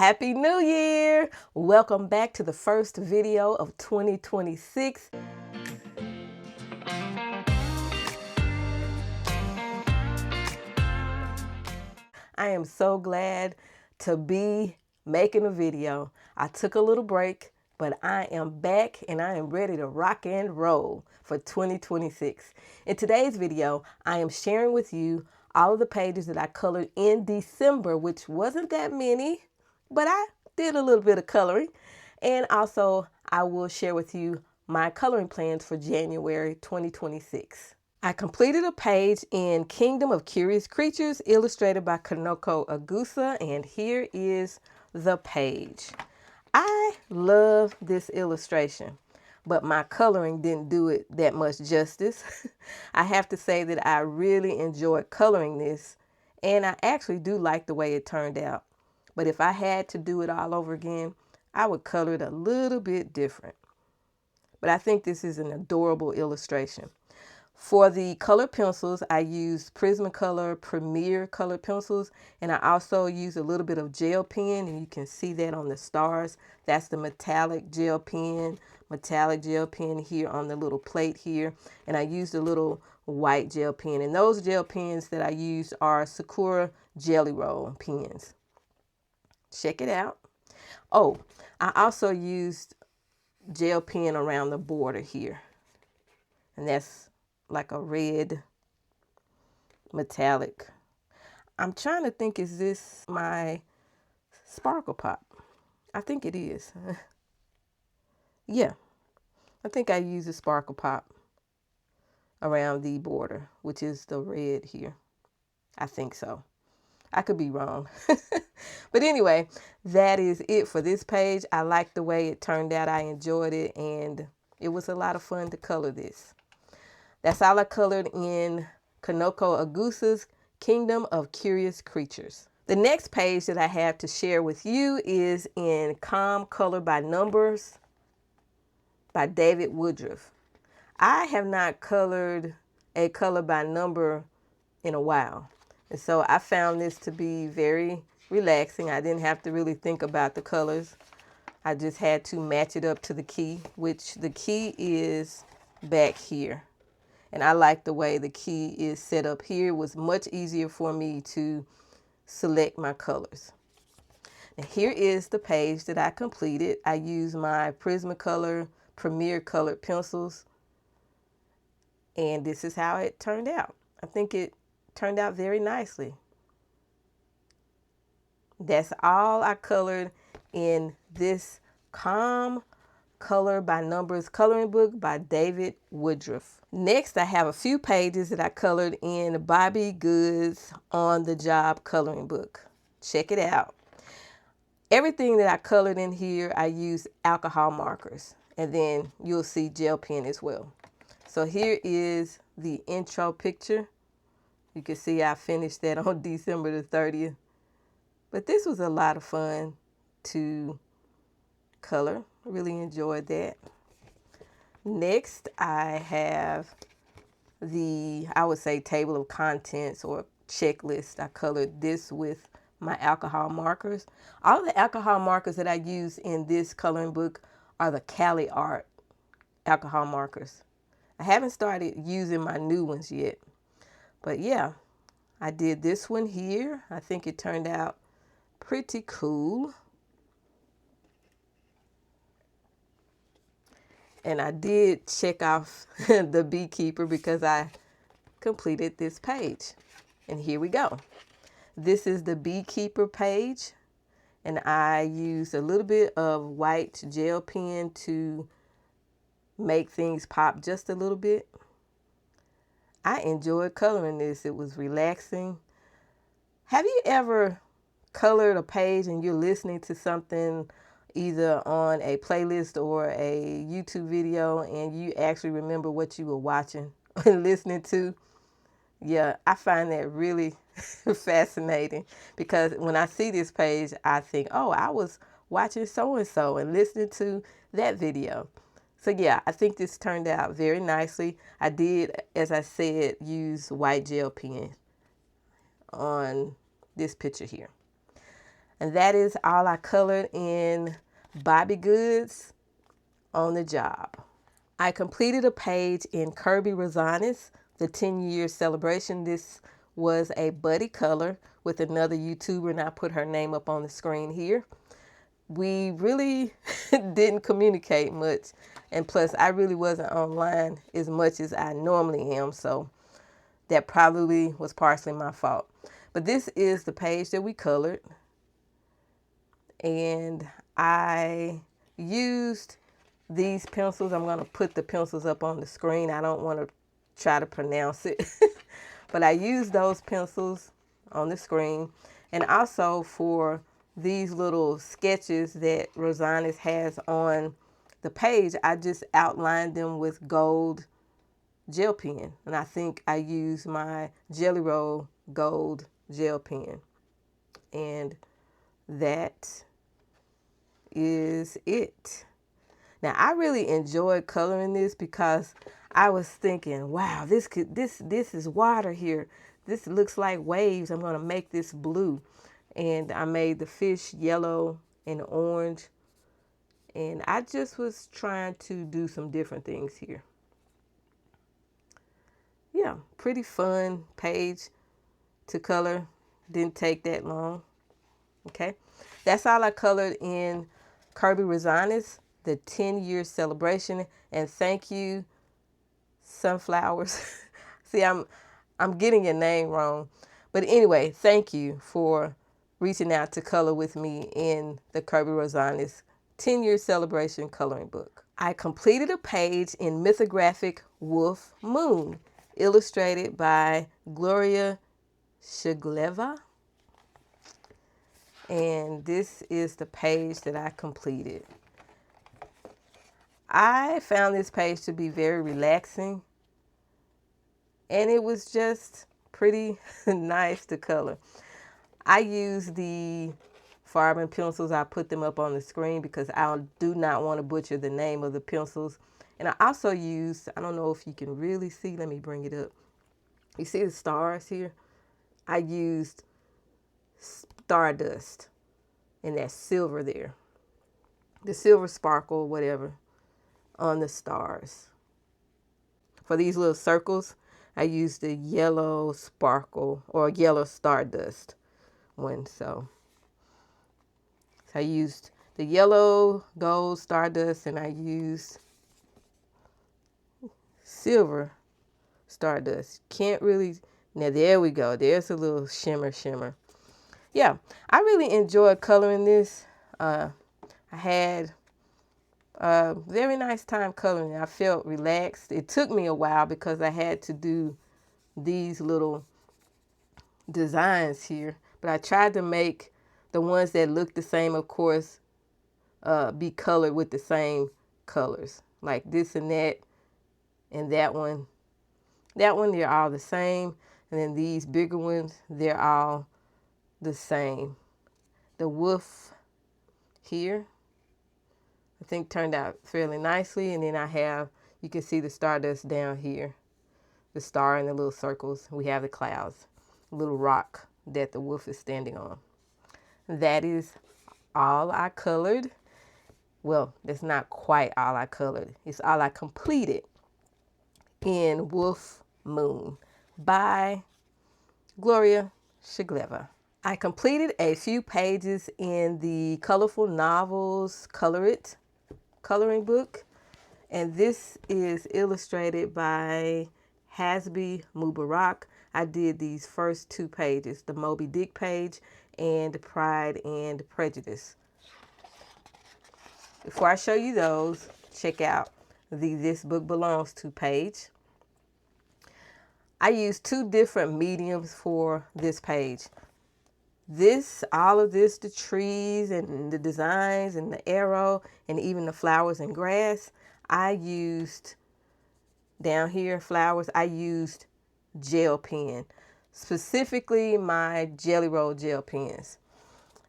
Happy New Year! Welcome back to the first video of 2026. I am so glad to be making a video. I took a little break, but I am back and I am ready to rock and roll for 2026. In today's video, I am sharing with you all of the pages that I colored in December, which wasn't that many, but I did a little bit of coloring. And also, I will share with you my coloring plans for January 2026. I completed a page in Kingdom of Curious Creatures, illustrated by Kanoko Agusa, and here is the page. I love this illustration, but my coloring didn't do it that much justice. I have to say that I really enjoyed coloring this, and I actually do like the way it turned out. But if I had to do it all over again, I would color it a little bit different. But I think this is an adorable illustration. For the color pencils, I used Prismacolor Premier color pencils, and I also used a little bit of gel pen, and you can see that on the stars. That's the metallic gel pen here on the little plate here, and I used a little white gel pen, and those gel pens that I used are Sakura Jelly Roll pens. Check it out. Oh, I also used gel pen around the border here, and that's like a red metallic. I'm trying to think, is this my Sparkle Pop? I think it is. Yeah, I think I used a Sparkle Pop around the border, which is the red here. I think so. I could be wrong. But anyway, that is it for this page. I like the way it turned out. I enjoyed it, and it was a lot of fun to color this. That's all I colored in Kanoko Agusa's Kingdom of Curious Creatures. The next page that I have to share with you is in Calm Color by Numbers by David Woodroffe. I have not colored a color by number in a while, and so I found this to be very relaxing. I didn't have to really think about the colors. I just had to match it up to the key, which the key is back here. And I like the way the key is set up here. It was much easier for me to select my colors. And here is the page that I completed. I used my Prismacolor Premier colored pencils, and this is how it turned out. I think it turned out very nicely. That's all I colored in this Calm Color by Numbers coloring book by David Woodroffe. Next, I have a few pages that I colored in Bobbie Goods On the Job coloring book. Check it out. Everything that I colored in here, I used alcohol markers, and then you'll see gel pen as well. So here is the intro picture. You can see I finished that on December the 30th. But this was a lot of fun to color. I really enjoyed that. Next, I have the, I would say, table of contents or checklist. I colored this with my alcohol markers. All of the alcohol markers that I use in this coloring book are the Cali Art alcohol markers. I haven't started using my new ones yet. But yeah, I did this one here. I think it turned out pretty cool. And I did check off the beekeeper because I completed this page. And here we go. This is the beekeeper page. And I used a little bit of white gel pen to make things pop just a little bit. I enjoyed coloring this. It was relaxing. Have you ever colored a page and you're listening to something either on a playlist or a YouTube video and you actually remember what you were watching and listening to? Yeah, I find that really fascinating, because when I see this page, I think, oh, I was watching so-and-so and listening to that video. So yeah, I think this turned out very nicely. I did, as I said, use white gel pen on this picture here. And that is all I colored in Bobbie Goods on the job. I completed a page in Kirby Rosanis, the 10-year celebration. This was a buddy color with another YouTuber, and I put her name up on the screen here. We really didn't communicate much, and plus I really wasn't online as much as I normally am, so that probably was partially my fault. But this is the page that we colored, and I used these pencils. I'm going to put the pencils up on the screen. I don't want to try to pronounce it, but I used those pencils on the screen. And also for these little sketches that Rosanis has on the page, I just outlined them with gold gel pen. And I think I used my Jelly Roll gold gel pen. And that is it. Now I really enjoyed coloring this because I was thinking, wow, this is water here. This looks like waves. I'm going to make this blue. And I made the fish yellow and orange. And I just was trying to do some different things here. Yeah, pretty fun page to color. Didn't take that long. Okay, that's all I colored in Kirby Rosanis, the 10-year celebration. And thank you, Sunflowers. See, I'm getting your name wrong. But anyway, thank you for reaching out to color with me in the Kirby Rosanis 10-year celebration coloring book. I completed a page in Mythographic Wolf Moon, illustrated by Gloria Shigleva. And this is the page that I completed. I found this page to be very relaxing, and it was just pretty nice to color. I used the Farben pencils. I put them up on the screen because I do not want to butcher the name of the pencils. And I also used, I don't know if you can really see, let me bring it up. You see the stars here? I used Stardust and that silver there. The silver sparkle, whatever, on the stars. For these little circles, I used the yellow sparkle or yellow Stardust one. So I used the yellow gold Stardust, and I used silver Stardust. Can't really, now there we go. There's a little shimmer. Yeah, I really enjoyed coloring this. I had a very nice time coloring. I felt relaxed. It took me a while because I had to do these little designs here, but I tried to make the ones that look the same, of course, be colored with the same colors, like this and that one. That one, they're all the same. And then these bigger ones, they're all the same. The wolf here, I think turned out fairly nicely. And then I have, you can see the stardust down here, the star and the little circles. We have the clouds, a little rock that the wolf is standing on. That is all I colored. Well, that's not quite all I colored. It's all I completed in Wolf Moon by Gloria Shigleva. I completed a few pages in the Colorful Novels Color It coloring book, and this is illustrated by Hasbi Mubarak. I did these first two pages, the Moby Dick page and Pride and Prejudice. Before I show you those, check out the This Book Belongs To page. I used two different mediums for this page. All of this, the trees and the designs and the arrow and even the flowers and grass, I used down here, flowers, I used gel pen, specifically my Jelly Roll gel pens.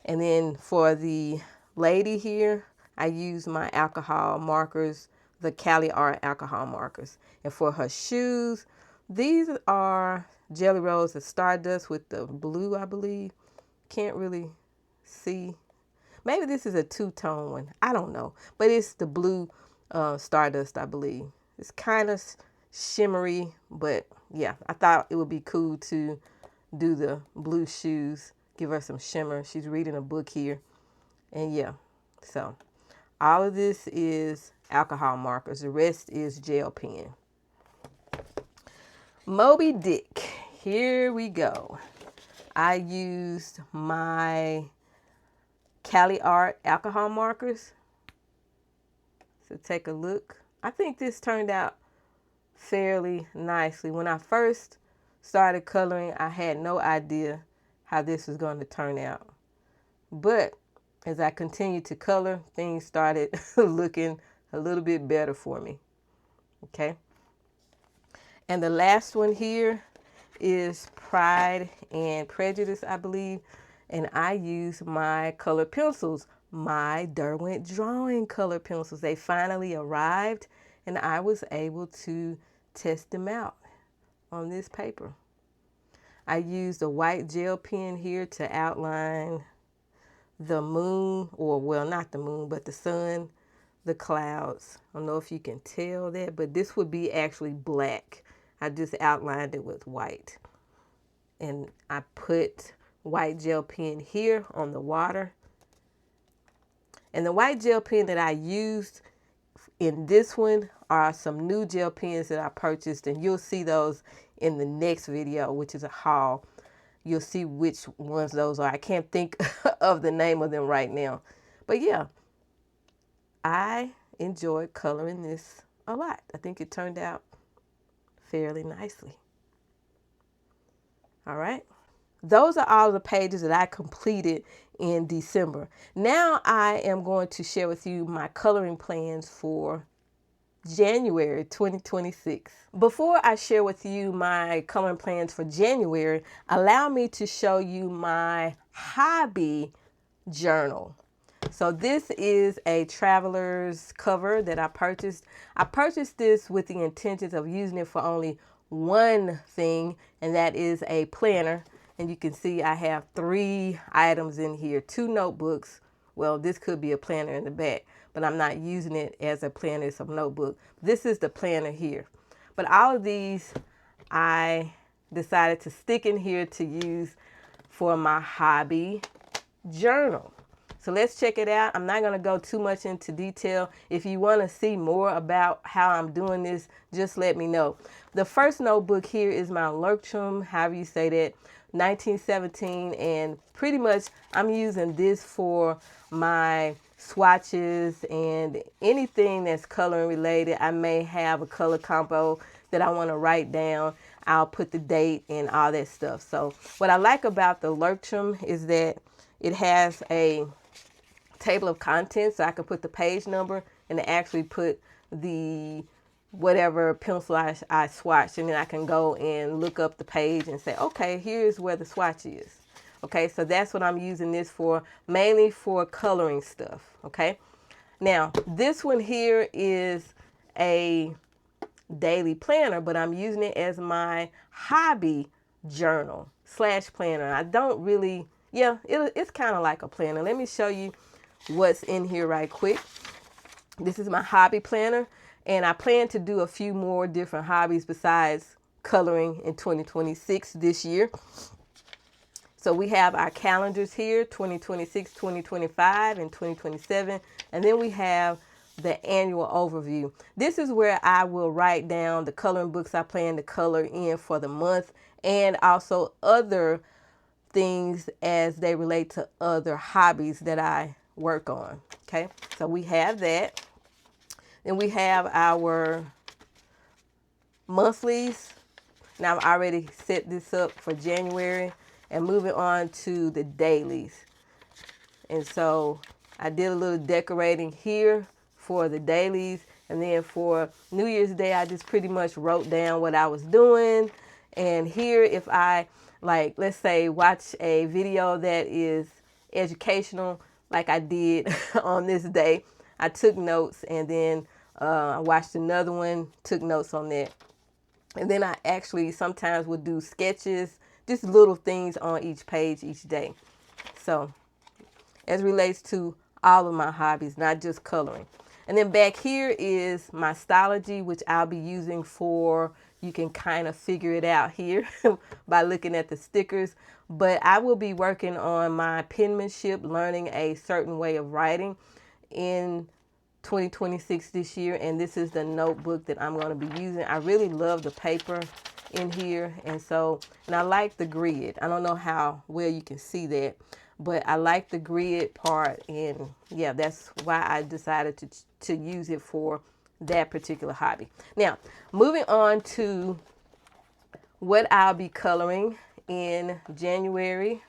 And then for the lady here, I used my alcohol markers, the Cali Art alcohol markers. And for her shoes, these are Jelly Rolls of Stardust with the blue, I believe. Can't really see. Maybe this is a two-tone one. I don't know. But it's the blue Stardust, I believe. It's kind of shimmery, but yeah, I thought it would be cool to do the blue shoes, give her some shimmer. She's reading a book here. And yeah, so all of this is alcohol markers. The rest is gel pen. Moby Dick. Here we go. I used my Cali Art alcohol markers. So take a look. I think this turned out fairly nicely. When I first started coloring, I had no idea how this was going to turn out. But as I continued to color, things started looking a little bit better for me. Okay. And the last one here is Pride and Prejudice, I believe. And I use my color pencils, my Derwent drawing color pencils. They finally arrived and I was able to test them out on this paper. I used a white gel pen here to outline the moon, or well, not the moon, but the sun, the clouds. I don't know if you can tell that, but this would be actually black. I just outlined it with white. And I put white gel pen here on the water. And the white gel pen that I used in this one are some new gel pens that I purchased, and you'll see those in the next video, which is a haul. You'll see which ones those are. I can't think of the name of them right now. But yeah, I enjoyed coloring this a lot. I think it turned out fairly nicely. All right. Those are all the pages that I completed in December. Now I am going to share with you my coloring plans for January 2026. Before I share with you my coloring plans for January, allow me to show you my hobby journal. So this is a traveler's cover that I purchased. I purchased this with the intentions of using it for only one thing, and that is a planner. And you can see I have 3 items in here, 2 notebooks. Well, this could be a planner in the back, but I'm not using it as a planner, it's a notebook. This is the planner here. But all of these I decided to stick in here to use for my hobby journal. So let's check it out. I'm not going to go too much into detail. If you want to see more about how I'm doing this, just let me know. The first notebook here is my Lurktrum, however you say that, 1917, and pretty much I'm using this for my swatches and anything that's coloring related. I may have a color combo that I want to write down. I'll put the date and all that stuff. So what I like about the Lurktrum is that it has a table of contents, so I can put the page number and actually put the whatever pencil I swatched, and then I can go and look up the page and say, okay, here's where the swatch is. Okay, so that's what I'm using this for, mainly for coloring stuff. Okay, now this one here is a daily planner, but I'm using it as my hobby journal / planner. I don't really, yeah, it's kind of like a planner. Let me show you what's in here right quick. This is my hobby planner, and I plan to do a few more different hobbies besides coloring in 2026 this year. So we have our calendars here, 2026, 2025, and 2027. And then we have the annual overview. This is where I will write down the coloring books I plan to color in for the month, and also other things as they relate to other hobbies that I work on. Okay, so we have that. Then we have our monthlies. Now I've already set this up for January, and moving on to the dailies. And so I did a little decorating here for the dailies, and then for New Year's Day I just pretty much wrote down what I was doing. And here, if I, like, let's say watch a video that is educational like I did on this day, I took notes, and then I watched another one, took notes on that. And then I actually sometimes would do sketches, just little things on each page each day. So as relates to all of my hobbies, not just coloring. And then back here is my Stylogy, which I'll be using for, you can kind of figure it out here by looking at the stickers. But I will be working on my penmanship, learning a certain way of writing in 2026 this year. And this is the notebook that I'm going to be using. I really love the paper in here. And I like the grid. I don't know how well you can see that, but I like the grid part, and yeah, that's why I decided to use it for that particular hobby. Now, moving on to what I'll be coloring in January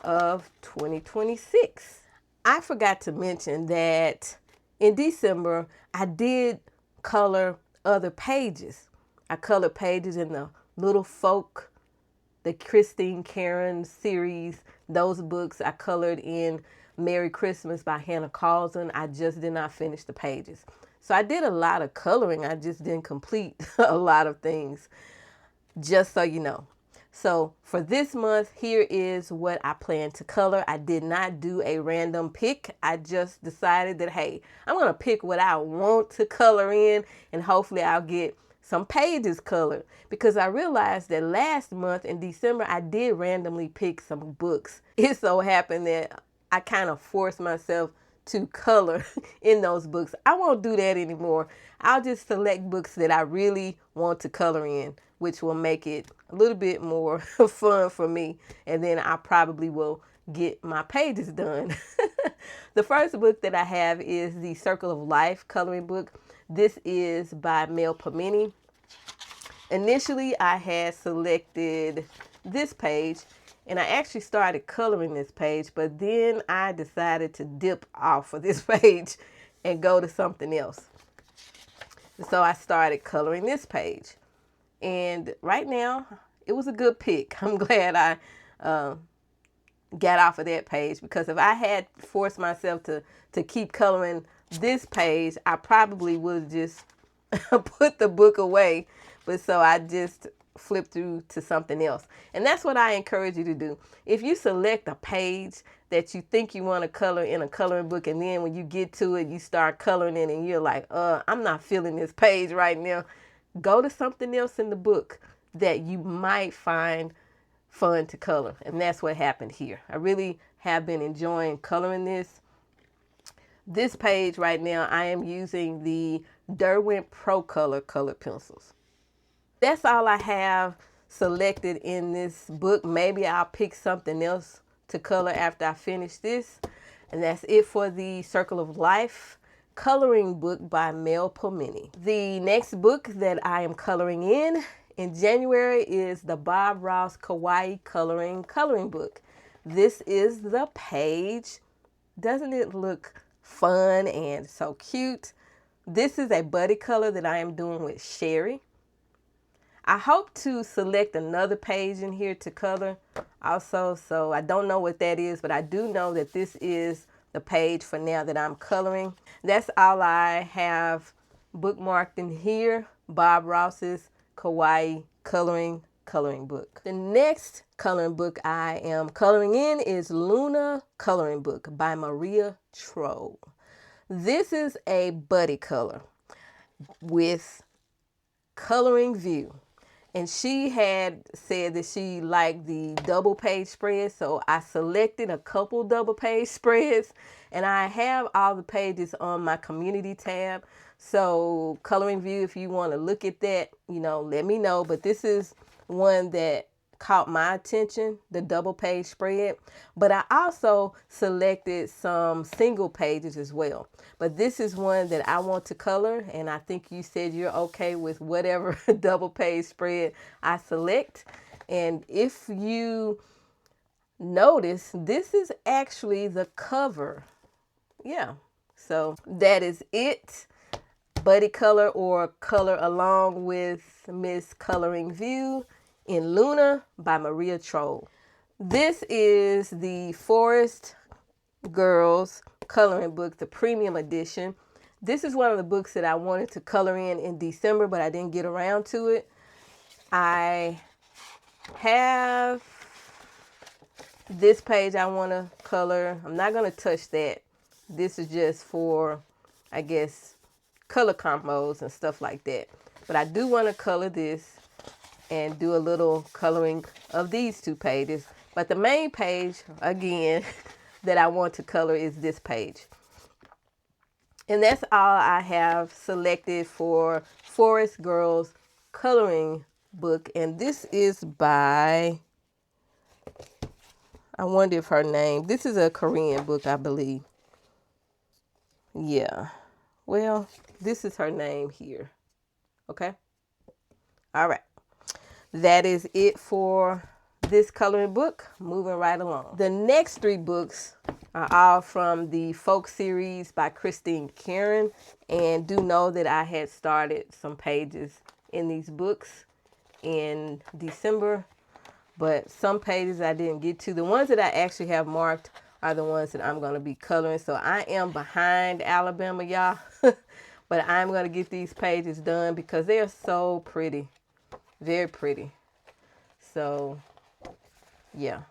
of 2026. I forgot to mention that in December, I did color other pages. I colored pages in the Little Folk, the Christine Karen series. Those books I colored in Merry Christmas by Hannah Carlson. I just did not finish the pages. So I did a lot of coloring. I just didn't complete a lot of things, just so you know. So for this month, here is what I plan to color. I did not do a random pick. I just decided that, hey, I'm going to pick what I want to color in, and hopefully I'll get some pages colored, because I realized that last month in December, I did randomly pick some books. It so happened that I kind of forced myself to color in those books. I won't do that anymore. I'll just select books that I really want to color in, which will make it a little bit more fun for me. And then I probably will get my pages done. The first book that I have is the Circle of Life coloring book. This is by Mel Pomini. Initially, I had selected this page, and I actually started coloring this page, but then I decided to dip off of this page and go to something else. So I started coloring this page. And right now, it was a good pick. I'm glad I got off of that page, because if I had forced myself to keep coloring this page, I probably would have just put the book away. But so I just flipped through to something else. And that's what I encourage you to do. If you select a page that you think you want to color in a coloring book, and then when you get to it, you start coloring it and you're like, I'm not feeling this page right now, go to something else in the book that you might find fun to color. And that's what happened here. I really have been enjoying coloring this. This page right now, I am using the Derwent Pro Color colored pencils. That's all I have selected in this book. Maybe I'll pick something else to color after I finish this. And that's it for the Circle of Life coloring book by Mel Pomini. The next book that I am coloring in January is the Bob Ross Kawaii coloring book. This is the page. Doesn't it look fun and so cute? This is a buddy color that I am doing with Sherry. I hope to select another page in here to color also, so I don't know what that is, but I do know that this is the page for now that I'm coloring. That's all I have bookmarked in here, Bob Ross's Kawaii coloring book. The next coloring book I am coloring in is Luna Coloring Book by Maria Troll. This is a buddy color with coloring view. And she had said that she liked the double page spread, so I selected a couple double page spreads, and I have all the pages on my community tab. So coloring view, if you want to look at that, let me know. But this is one that caught my attention, the double page spread. But I also selected some single pages as well. But this is one that I want to color, and I think you said you're okay with whatever double page spread I select. And if you notice, this is actually the cover. Yeah, so that is it. Buddy color or color along with Miss Coloring View in Luna by Maria Troll. This is the Forest Girls coloring book, the premium edition. This is one of the books that I wanted to color in December, but I didn't get around to it. I have This page I want to color. I'm not going to touch that. This is just for, I guess, color combos and stuff like that. But I do want to color this and do a little coloring of these two pages. But the main page, again, that I want to color is this page. And that's all I have selected for Forest Girls coloring book. And this is by, I wonder if her name, this is a Korean book, I believe. Yeah. Well, this is her name here. Okay. All right. That is it for this coloring book. Moving right along. The next three books are all from the Folk series by Christine Karen. And do know that I had started some pages in these books in December, but some pages I didn't get to. The ones that I actually have marked are the ones that I'm going to be coloring. So I am behind Alabama, y'all. But I'm going to get these pages done because they are so pretty. Very pretty. So, yeah.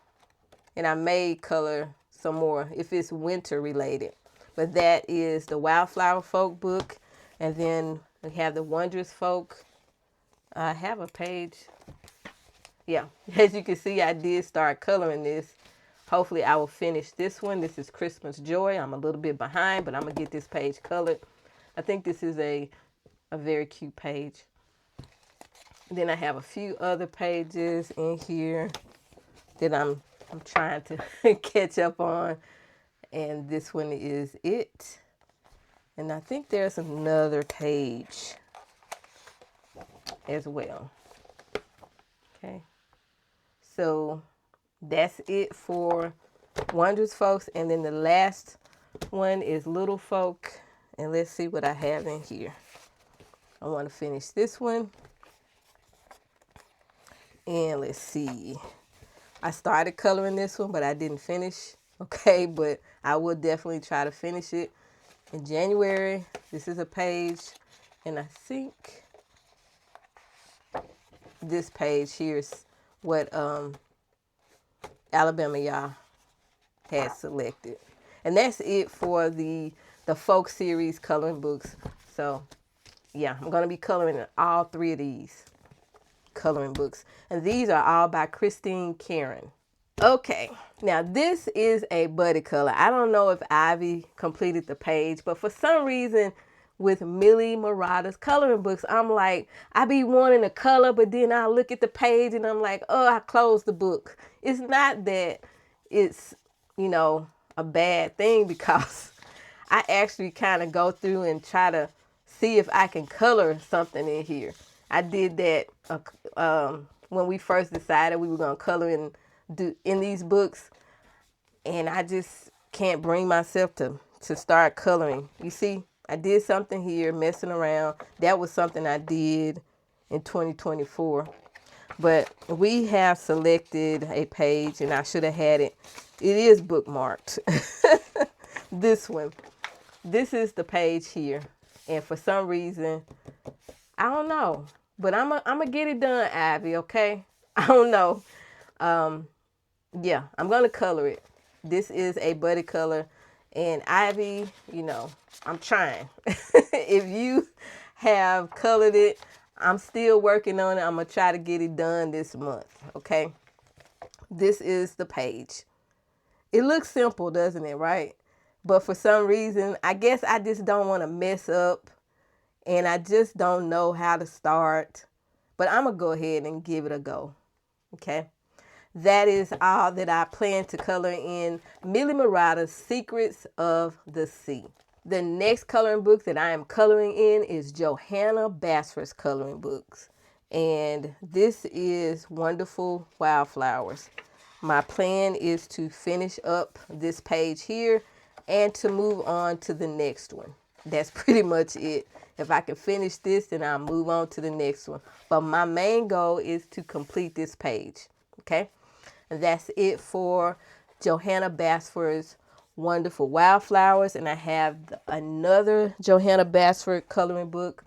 And I may color some more if it's winter related. But that is the Wildflower Folk book. And then we have the Wondrous Folk. I have a page. Yeah, as you can see, I did start coloring this. Hopefully I will finish this one. This is Christmas Joy. I'm a little bit behind, but I'm going to get this page colored. I think this is a very cute page. Then I have a few other pages in here that I'm trying to catch up on. And this one is it. And I think there's another page as well. Okay. So that's it for Wondrous Folks. And then the last one is Little Folk. And let's see what I have in here. I want to finish this one. And let's see. I started coloring this one, but I didn't finish. Okay, but I will definitely try to finish it in January. This is a page. And I think this page here is what Alabama y'all had selected. And that's it for the Folk series coloring books. So yeah, I'm going to be coloring in all three of these coloring books. And these are all by Christine Karen. Okay, now this is a buddy color. I don't know if Ivy completed the page, but for some reason with Millie Murata's coloring books, I'm like, I be wanting to color, but then I look at the page and I'm like, oh, I closed the book. It's not that it's, you know, a bad thing, because I actually kind of go through and try to see if I can color something in here. I did that when we first decided we were going to color in these books, and I just can't bring myself to start coloring. You see, I did something here, messing around. That was something I did in 2024. But we have selected a page, and I should have had it. It is bookmarked. This one. This is the page here. And for some reason, I don't know. But I'm gonna get it done, Ivy, okay? I don't know. Yeah, I'm going to color it. This is a buddy color. And Ivy, you know, I'm trying. If you have colored it, I'm still working on it. I'm going to try to get it done this month, okay? This is the page. It looks simple, doesn't it, right? But for some reason, I guess I just don't want to mess up. And I just don't know how to start. But I'm going to go ahead and give it a go, okay? That is all that I plan to color in Millie Murata's Secrets of the Sea. The next coloring book that I am coloring in is Johanna Basford's coloring books. And this is Wonderful Wildflowers. My plan is to finish up this page here and to move on to the next one. That's pretty much it. If I can finish this, then I'll move on to the next one. But my main goal is to complete this page. Okay? And that's it for Johanna Basford's Wonderful Wildflowers. And I have another Johanna Basford coloring book,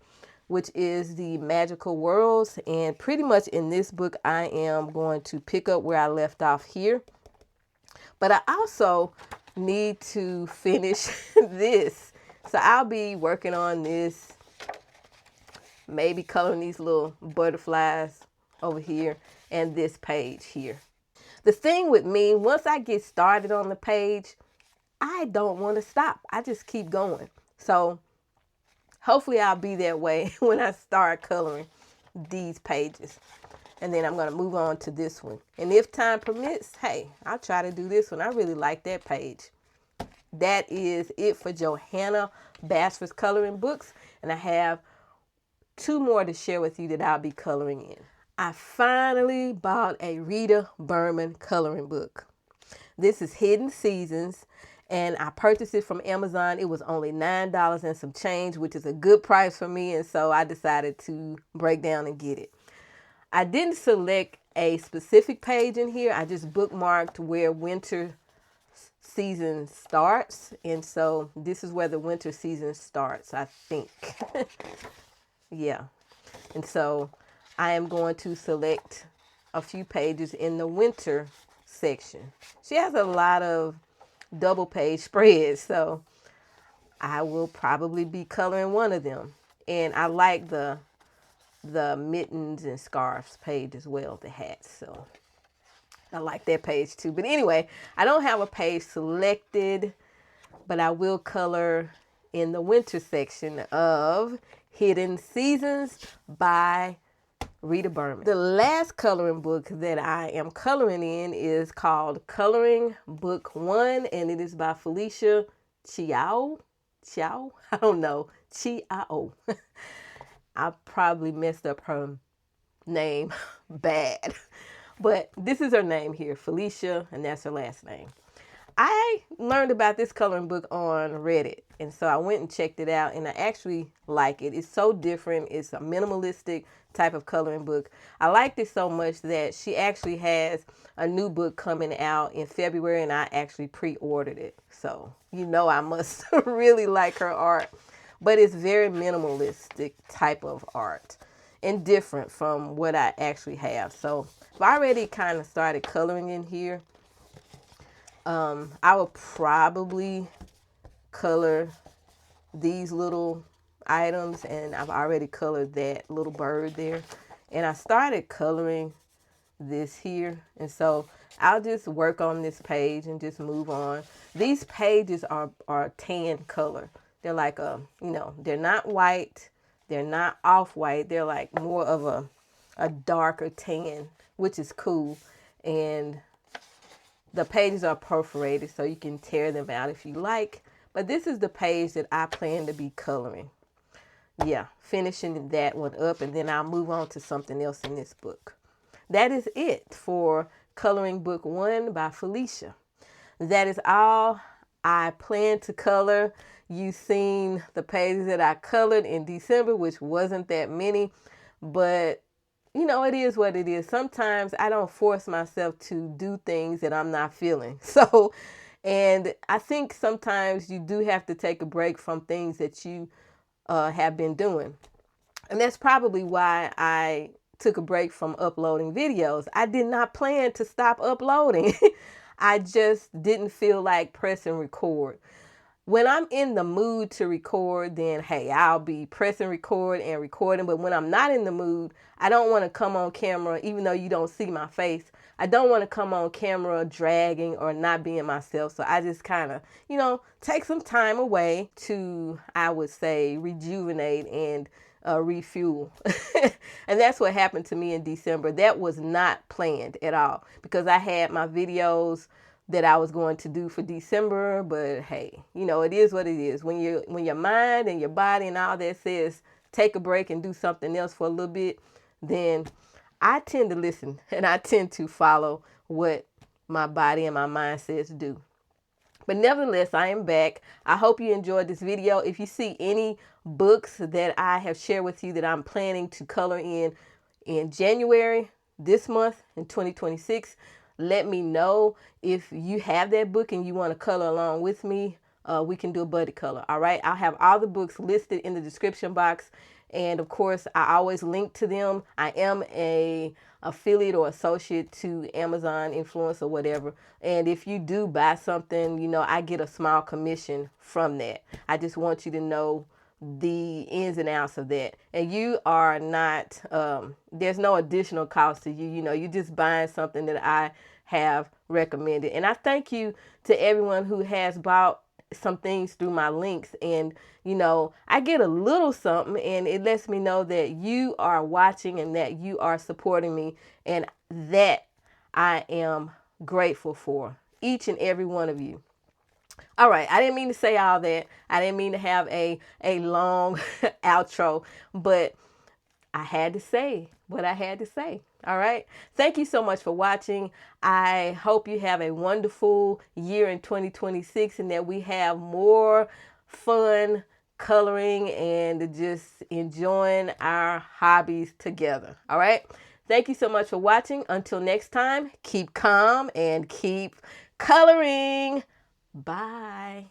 which is the Magical Worlds. And pretty much in this book, I am going to pick up where I left off here. But I also need to finish this. So I'll be working on this, maybe coloring these little butterflies over here and this page here. The thing with me, once I get started on the page, I don't want to stop. I just keep going. So hopefully I'll be that way when I start coloring these pages. And then I'm going to move on to this one. And if time permits, hey, I'll try to do this one. I really like that page. That is it for Johanna Basford's coloring books. And I have 2 more to share with you that I'll be coloring in. I finally bought a Rita Berman coloring book. This is Hidden Seasons, and I purchased it from Amazon. It was only $9 and some change, which is a good price for me, and so I decided to break down and get it. I didn't select a specific page in here. I just bookmarked where winter season starts, and so this is where the winter season starts, I think. Yeah, and so I am going to select a few pages in the winter section. She has a lot of double page spreads, so I will probably be coloring one of them. And I like the mittens and scarves page as well, the hats, so I like that page too. But anyway, I don't have a page selected, but I will color in the winter section of Hidden Seasons by Rita Berman. The last coloring book that I am coloring in is called Coloring Book 1, and it is by Felicia Chiao. I don't know. Chiao. I probably messed up her name bad. But this is her name here, Felicia, and that's her last name. I learned about this coloring book on Reddit, and so I went and checked it out, and I actually like it. It's so different. It's a minimalistic type of coloring book. I liked it so much that she actually has a new book coming out in February, and I actually pre-ordered it. So, you know, I must really like her art, but it's very minimalistic type of art and different from what I actually have. So I've already kind of started coloring in here. I will probably color these little items, and I've already colored that little bird there. And I started coloring this here, and so I'll just work on this page and just move on. These pages are tan color. They're like they're not white, they're not off-white, they're like more of a darker tan, which is cool. And the pages are perforated, so you can tear them out if you like. But this is the page that I plan to be coloring. Yeah, finishing that one up, and then I'll move on to something else in this book. That is it for Coloring Book 1 by Felicia. That is all I plan to color. You've seen the pages that I colored in December, which wasn't that many, but you know, it is what it is. Sometimes I don't force myself to do things that I'm not feeling. So, and I think sometimes you do have to take a break from things that you have been doing. And that's probably why I took a break from uploading videos. I did not plan to stop uploading. I just didn't feel like pressing record. When I'm in the mood to record, then hey, I'll be pressing record and recording. But when I'm not in the mood, I don't want to come on camera, even though you don't see my face. I don't want to come on camera dragging or not being myself. So I just kind of, take some time away to, I would say, rejuvenate and refuel. And that's what happened to me in December. That was not planned at all, because I had my videos that I was going to do for December, but hey, it is what it is. When your mind and your body and all that says take a break and do something else for a little bit, then I tend to listen and I tend to follow what my body and my mind says do. But nevertheless, I am back. I hope you enjoyed this video. If you see any books that I have shared with you that I'm planning to color in January, this month in 2026, let me know. If you have that book and you want to color along with me, we can do a buddy color. All right. I'll have all the books listed in the description box. And of course, I always link to them. I am a affiliate or associate to Amazon influence or whatever. And if you do buy something, you know, I get a small commission from that. I just want you to know the ins and outs of that. And you are not, there's no additional cost to you. You know, you're just buying something that I have recommended. And I thank you to everyone who has bought some things through my links. And, you know, I get a little something, and it lets me know that you are watching and that you are supporting me. And that I am grateful for, each and every one of you. All right, I didn't mean to say all that. I didn't mean to have a long outro, but I had to say what I had to say. All right. Thank you so much for watching. I hope you have a wonderful year in 2026 and that we have more fun coloring and just enjoying our hobbies together. All right. Thank you so much for watching. Until next time, keep calm and keep coloring. Bye.